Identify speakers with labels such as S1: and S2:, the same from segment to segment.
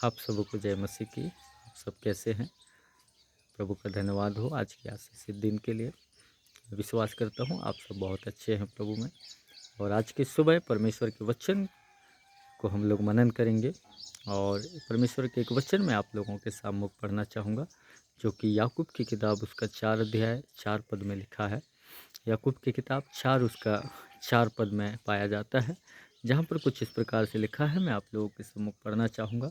S1: आप सबों को जय मसीह की। आप सब कैसे हैं? प्रभु का धन्यवाद हो आज के आशीषित दिन के लिए। विश्वास करता हूँ आप सब बहुत अच्छे हैं प्रभु में। और आज की सुबह परमेश्वर के वचन को हम लोग मनन करेंगे। और परमेश्वर के एक वचन में आप लोगों के सामने पढ़ना चाहूँगा, जो कि याकूब की किताब उसका 4 अध्याय 4 पद में लिखा है। याकूब की किताब 4 उसका 4 पद में पाया जाता है, जहाँ पर कुछ इस प्रकार से लिखा है। मैं आप लोगों के सम्मुख पढ़ना चाहूँगा।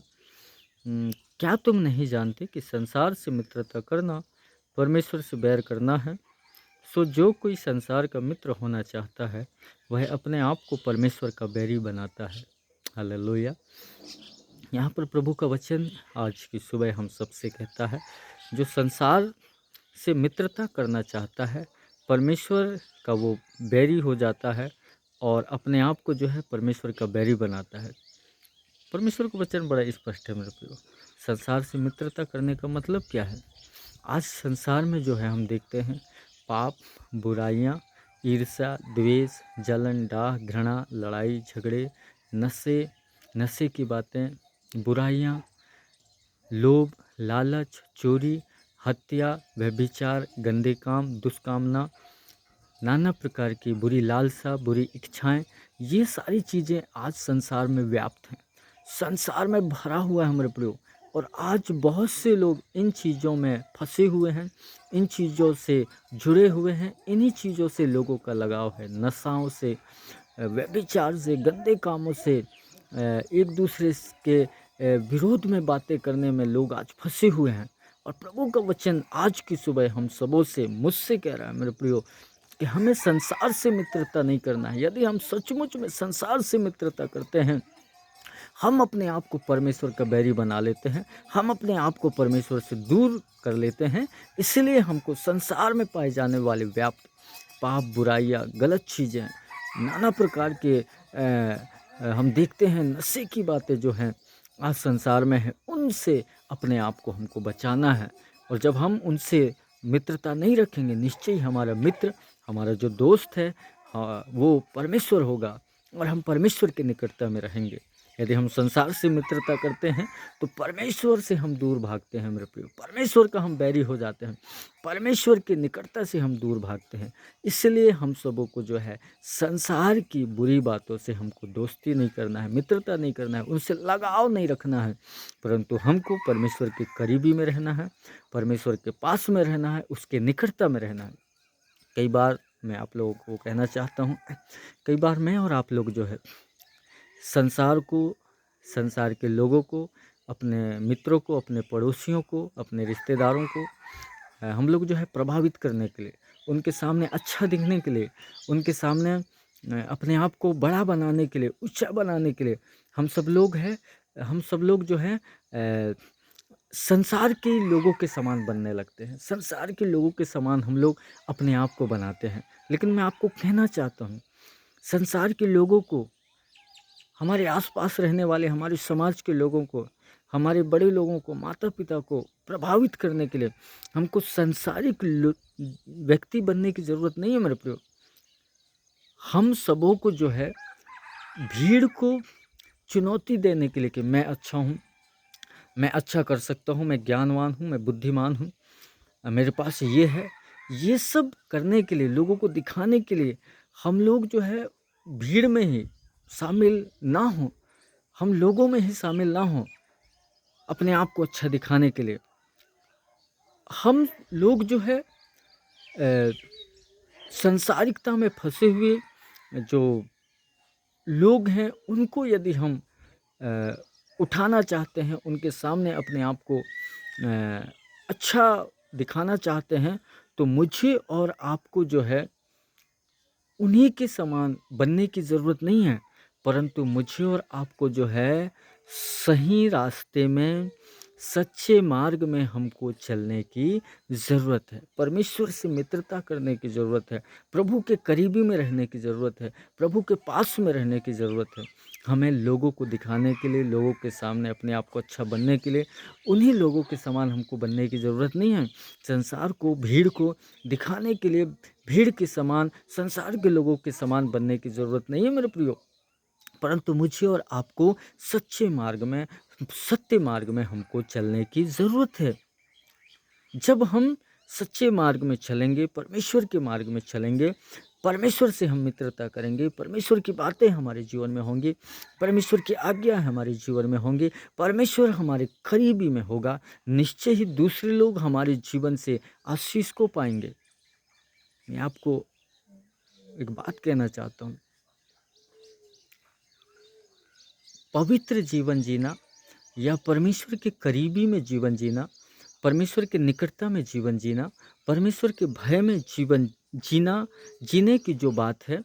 S1: क्या तुम नहीं जानते कि संसार से मित्रता करना परमेश्वर से बैर करना है? सो जो कोई संसार का मित्र होना चाहता है, वह अपने आप को परमेश्वर का बैरी बनाता है। हालेलुया। यहाँ पर प्रभु का वचन आज की सुबह हम सबसे कहता है, जो संसार से मित्रता करना चाहता है, परमेश्वर का वो बैरी हो जाता है और अपने आप को जो है परमेश्वर का बैरी बनाता है। परमेश्वर का वचन बड़ा स्पष्ट है मेरे प्रियो। संसार से मित्रता करने का मतलब क्या है? आज संसार में जो है हम देखते हैं पाप, बुराइयाँ, ईर्ष्या, द्वेष, जलन, डाह, घृणा, लड़ाई झगड़े, नशे की बातें, बुराइयाँ, लोभ, लालच, चोरी, हत्या, व्यभिचार, गंदे काम, दुष्कामना, नाना प्रकार की बुरी लालसा, बुरी इच्छाएं, ये सारी चीज़ें आज संसार में व्याप्त हैं। संसार में भरा हुआ है हमारे प्रयोग। और आज बहुत से लोग इन चीज़ों में फंसे हुए हैं, इन चीज़ों से जुड़े हुए हैं। इन्हीं चीज़ों से लोगों का लगाव है, नशाओं से, व्यभिचार से, गंदे कामों से, एक दूसरे के विरोध में बातें करने में लोग आज फंसे हुए हैं। और प्रभु का वचन आज की सुबह हम सबों से, मुझसे कह रहा है मेरे प्रियो, कि हमें संसार से मित्रता नहीं करना है। यदि हम सचमुच में संसार से मित्रता करते हैं, हम अपने आप को परमेश्वर का बैरी बना लेते हैं, हम अपने आप को परमेश्वर से दूर कर लेते हैं। इसलिए हमको संसार में पाए जाने वाले व्याप्त पाप, बुराइयाँ, गलत चीज़ें, नाना प्रकार के हम देखते हैं नशे की बातें जो हैं आज संसार में है, उनसे अपने आप को हमको बचाना है। और जब हम उनसे मित्रता नहीं रखेंगे, निश्चय ही हमारा मित्र, हमारा जो दोस्त है, वो परमेश्वर होगा और हम परमेश्वर के निकटता में रहेंगे। यदि हम संसार से मित्रता करते हैं तो परमेश्वर से हम दूर भागते हैं मेरे प्रियो, परमेश्वर का हम बैरी हो जाते हैं, परमेश्वर की निकटता से हम दूर भागते हैं। इसलिए हम सबों को जो है संसार की बुरी बातों से हमको दोस्ती नहीं करना है, मित्रता नहीं करना है, उनसे लगाव नहीं रखना है, परंतु हमको परमेश्वर के करीबी में रहना है, परमेश्वर के पास में रहना है, उसके निकटता में रहना है। कई बार मैं आप लोगों को कहना चाहता हूँ, कई बार मैं और आप लोग जो है संसार को, संसार के लोगों को, अपने मित्रों को, अपने पड़ोसियों को, अपने रिश्तेदारों को हम लोग जो है प्रभावित करने के लिए, उनके सामने अच्छा दिखने के लिए, उनके सामने अपने आप को बड़ा बनाने के लिए, ऊँचा बनाने के लिए हम सब लोग जो है संसार के लोगों के समान बनने लगते हैं। संसार के लोगों के समान हम लोग अपने आप को बनाते हैं। लेकिन मैं आपको कहना चाहता हूँ, संसार के लोगों को, हमारे आस-पास रहने वाले हमारे समाज के लोगों को, हमारे बड़े लोगों को, माता-पिता को प्रभावित करने के लिए हमको सांसारिक व्यक्ति बनने की ज़रूरत नहीं है मेरे प्रियो। हम सबों को जो है भीड़ को चुनौती देने के लिए कि मैं अच्छा हूँ, मैं अच्छा कर सकता हूँ, मैं ज्ञानवान हूँ, मैं बुद्धिमान हूँ, मेरे पास ये है, ये सब करने के लिए, लोगों को दिखाने के लिए हम लोग जो है भीड़ में ही शामिल ना हों, हम लोगों में ही शामिल ना हों अपने आप को अच्छा दिखाने के लिए। हम लोग जो है सांसारिकता में फँसे हुए जो लोग हैं, उनको यदि हम अ, उठाना चाहते हैं, उनके सामने अपने आप को अच्छा दिखाना चाहते हैं, तो मुझे और आपको जो है उन्हीं के समान बनने की ज़रूरत नहीं है, परंतु मुझे और आपको जो है सही रास्ते में, सच्चे मार्ग में हमको चलने की ज़रूरत है। परमेश्वर से मित्रता करने की ज़रूरत है, प्रभु के करीबी में रहने की ज़रूरत है, प्रभु के पास में रहने की ज़रूरत है। हमें लोगों को दिखाने के लिए, लोगों के सामने अपने आप को अच्छा बनने के लिए, उन्हीं लोगों के समान हमको बनने की ज़रूरत नहीं है। संसार को, भीड़ को दिखाने के लिए भीड़ के समान, संसार के लोगों के समान बनने की ज़रूरत नहीं है मेरे प्रियो। परंतु मुझे और आपको सच्चे मार्ग में, सत्य मार्ग में हमको चलने की ज़रूरत है। जब हम सच्चे मार्ग में चलेंगे, परमेश्वर के मार्ग में चलेंगे, परमेश्वर से हम मित्रता करेंगे, परमेश्वर की बातें हमारे जीवन में होंगी, परमेश्वर की आज्ञा हमारे जीवन में होंगी, परमेश्वर हमारे करीबी में होगा, निश्चय ही दूसरे लोग हमारे जीवन से आशीष को पाएंगे। मैं आपको एक बात कहना चाहता हूँ, पवित्र जीवन जीना या परमेश्वर के करीबी में जीवन जीना, परमेश्वर के निकटता में जीवन जीना, परमेश्वर के भय में जीवन जीना, जीने की जो बात है,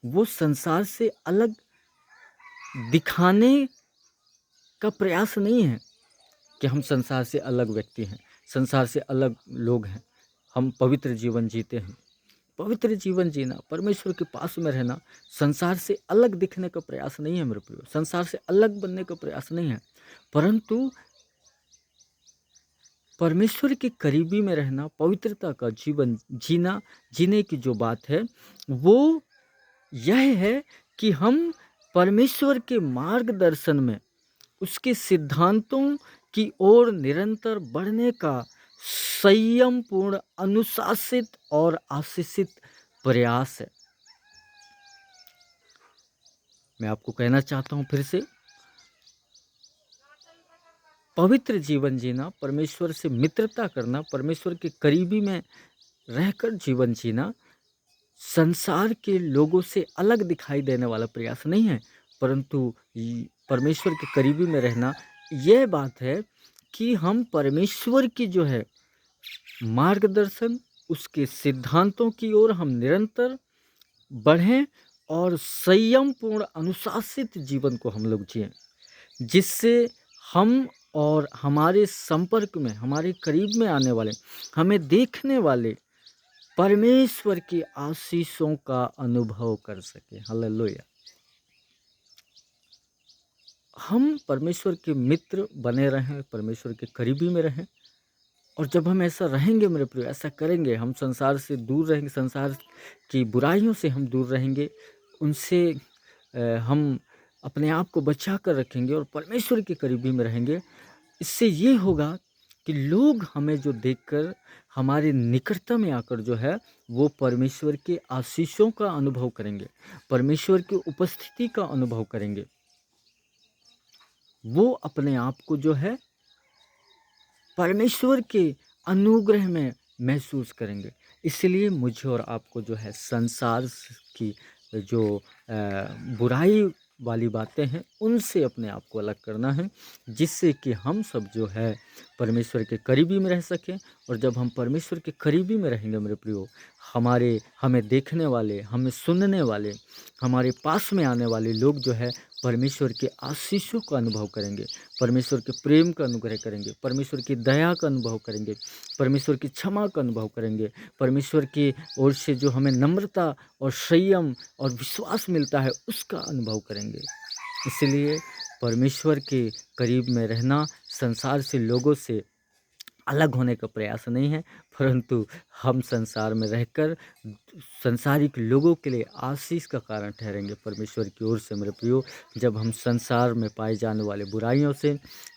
S1: वो संसार से अलग दिखाने का प्रयास नहीं है कि हम संसार से अलग व्यक्ति हैं, संसार से अलग लोग हैं, हम पवित्र जीवन जीते हैं। पवित्र जीवन जीना, परमेश्वर के पास में रहना, संसार से अलग दिखने का प्रयास नहीं है मेरे प्रियो, संसार से अलग बनने का प्रयास नहीं है, परंतु परमेश्वर के करीबी में रहना, पवित्रता का जीवन जीना, जीने की जो बात है वो यह है कि हम परमेश्वर के मार्गदर्शन में, उसके सिद्धांतों की ओर निरंतर बढ़ने का संयमपूर्ण, अनुशासित और आशीषित प्रयास है। मैं आपको कहना चाहता हूँ फिर से, पवित्र जीवन जीना, परमेश्वर से मित्रता करना, परमेश्वर के करीबी में रहकर जीवन जीना, संसार के लोगों से अलग दिखाई देने वाला प्रयास नहीं है, परंतु परमेश्वर के करीबी में रहना यह बात है कि हम परमेश्वर की जो है मार्गदर्शन, उसके सिद्धांतों की ओर हम निरंतर बढ़ें और संयमपूर्ण, अनुशासित जीवन को हम लोग जिएं, जिससे हम और हमारे संपर्क में, हमारे करीब में आने वाले, हमें देखने वाले परमेश्वर की आशीषों का अनुभव कर सके। हालेलुया। हम परमेश्वर के मित्र बने रहें, परमेश्वर के करीबी में रहें, और जब हम ऐसा रहेंगे मेरे प्रिय, ऐसा करेंगे, हम संसार से दूर रहेंगे, संसार की बुराइयों से हम दूर रहेंगे, उनसे हम अपने आप को बचा कर रखेंगे और परमेश्वर के करीबी में रहेंगे। इससे ये होगा कि लोग हमें जो देखकर हमारे निकटता में आकर जो है वो परमेश्वर के आशीषों का अनुभव करेंगे, परमेश्वर की उपस्थिति का अनुभव करेंगे। वो अपने आप को जो है परमेश्वर के अनुग्रह में महसूस करेंगे। इसलिए मुझे और आपको जो है संसार की जो बुराई वाली बातें हैं उनसे अपने आप को अलग करना है, जिससे कि हम सब जो है परमेश्वर के करीबी में रह सकें। और जब हम परमेश्वर के करीबी में रहेंगे मेरे प्रियो, हमें देखने वाले, हमें सुनने वाले, हमारे पास में आने वाले लोग जो है परमेश्वर के आशीषों का अनुभव करेंगे, परमेश्वर के प्रेम का अनुग्रह करेंगे, परमेश्वर की दया का अनुभव करेंगे, परमेश्वर की क्षमा का अनुभव करेंगे, परमेश्वर की ओर से जो हमें नम्रता और संयम और विश्वास मिलता है उसका अनुभव करेंगे। इसलिए परमेश्वर के करीब में रहना संसार से, लोगों से अलग होने का प्रयास नहीं है, परंतु हम संसार में रहकर संसारिक लोगों के लिए आशीष का कारण ठहरेंगे परमेश्वर की ओर से मेरे प्रियो। जब हम संसार में पाए जाने वाले बुराइयों से,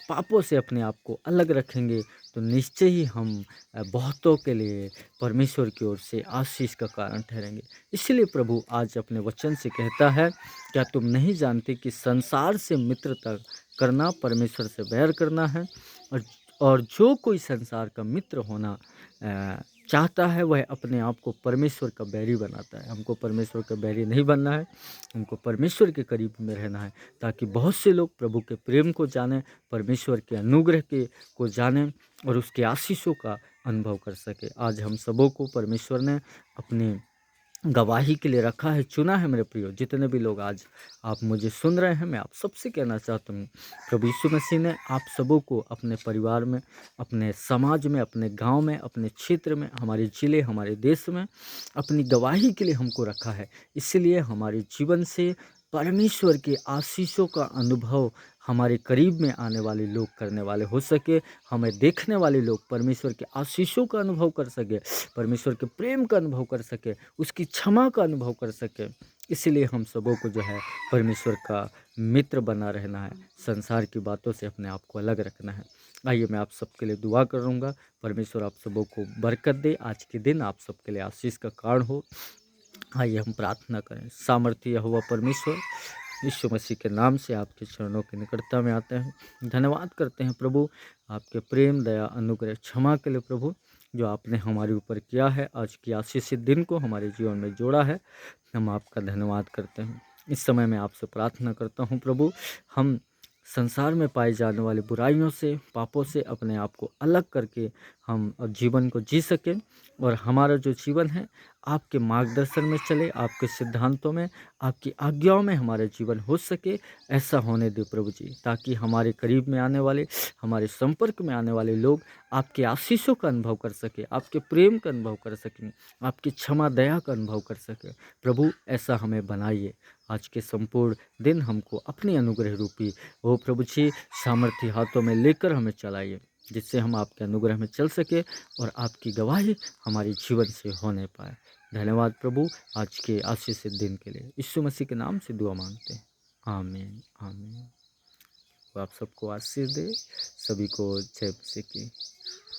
S1: पापों से अपने आप को अलग रखेंगे तो निश्चय ही हम बहुतों के लिए परमेश्वर की ओर से आशीष का कारण ठहरेंगे। इसलिए प्रभु आज अपने वचन से कहता है, क्या तुम नहीं जानते कि संसार से मित्रता करना परमेश्वर से बैर करना है? और जो कोई संसार का मित्र होना चाहता है वह अपने आप को परमेश्वर का बैरी बनाता है। हमको परमेश्वर का बैरी नहीं बनना है, हमको परमेश्वर के करीब में रहना है, ताकि बहुत से लोग प्रभु के प्रेम को जानें, परमेश्वर के अनुग्रह को जानें और उसके आशीषों का अनुभव कर सके। आज हम सबों को परमेश्वर ने अपने गवाही के लिए रखा है, चुना है मेरे प्रियो। जितने भी लोग आज आप मुझे सुन रहे हैं, मैं आप सबसे कहना चाहता हूँ, प्रभु यीशु मसीह ने आप सबों को अपने परिवार में, अपने समाज में, अपने गांव में, अपने क्षेत्र में, हमारे ज़िले, हमारे देश में अपनी गवाही के लिए हमको रखा है। इसलिए हमारे जीवन से परमेश्वर के आशीषों का अनुभव हमारे करीब में आने वाले लोग करने वाले हो सके, हमें देखने वाले लोग परमेश्वर के आशीषों का अनुभव कर सके, परमेश्वर के प्रेम का अनुभव कर सके, उसकी क्षमा का अनुभव कर सके। इसीलिए हम सबों को जो है परमेश्वर का मित्र बना रहना है, संसार की बातों से अपने आप को अलग रखना है। आइए मैं आप सबके लिए दुआ करूँगा, परमेश्वर आप सबों को बरकत दे, आज के दिन आप सबके लिए आशीष का कारण हो। आइए हम प्रार्थना करें। सामर्थी यहोवा परमेश्वर, यीशु मसीह के नाम से आपके चरणों की निकटता में आते हैं। धन्यवाद करते हैं प्रभु, आपके प्रेम, दया, अनुग्रह, क्षमा के लिए प्रभु, जो आपने हमारे ऊपर किया है। आज की आशीषित दिन को हमारे जीवन में जोड़ा है, हम आपका धन्यवाद करते हैं। इस समय मैं आपसे प्रार्थना करता हूँ प्रभु, हम संसार में पाई जाने वाली बुराइयों से, पापों से अपने आप को अलग करके हम जीवन को जी सकें, और हमारा जो जीवन है आपके मार्गदर्शन में चले, आपके सिद्धांतों में, आपकी आज्ञाओं में हमारा जीवन हो सके। ऐसा होने दे प्रभु जी, ताकि हमारे करीब में आने वाले, हमारे संपर्क में आने वाले लोग आपके आशीषों का अनुभव कर सके, आपके प्रेम का अनुभव कर सकें, आपकी क्षमा दया का अनुभव कर सके। प्रभु ऐसा हमें बनाइए। आज के संपूर्ण दिन हमको अपनी अनुग्रह रूपी वो प्रभु जी सामर्थ्य हाथों में लेकर हमें चलाइए, जिससे हम आपके अनुग्रह में चल सके और आपकी गवाही हमारे जीवन से होने पाए। धन्यवाद प्रभु, आज के आशीषित दिन के लिए यीशु मसीह के नाम से दुआ मांगते हैं। आमीन आमीन। तो आप सबको आशीष दे, सभी को जय मसीह की।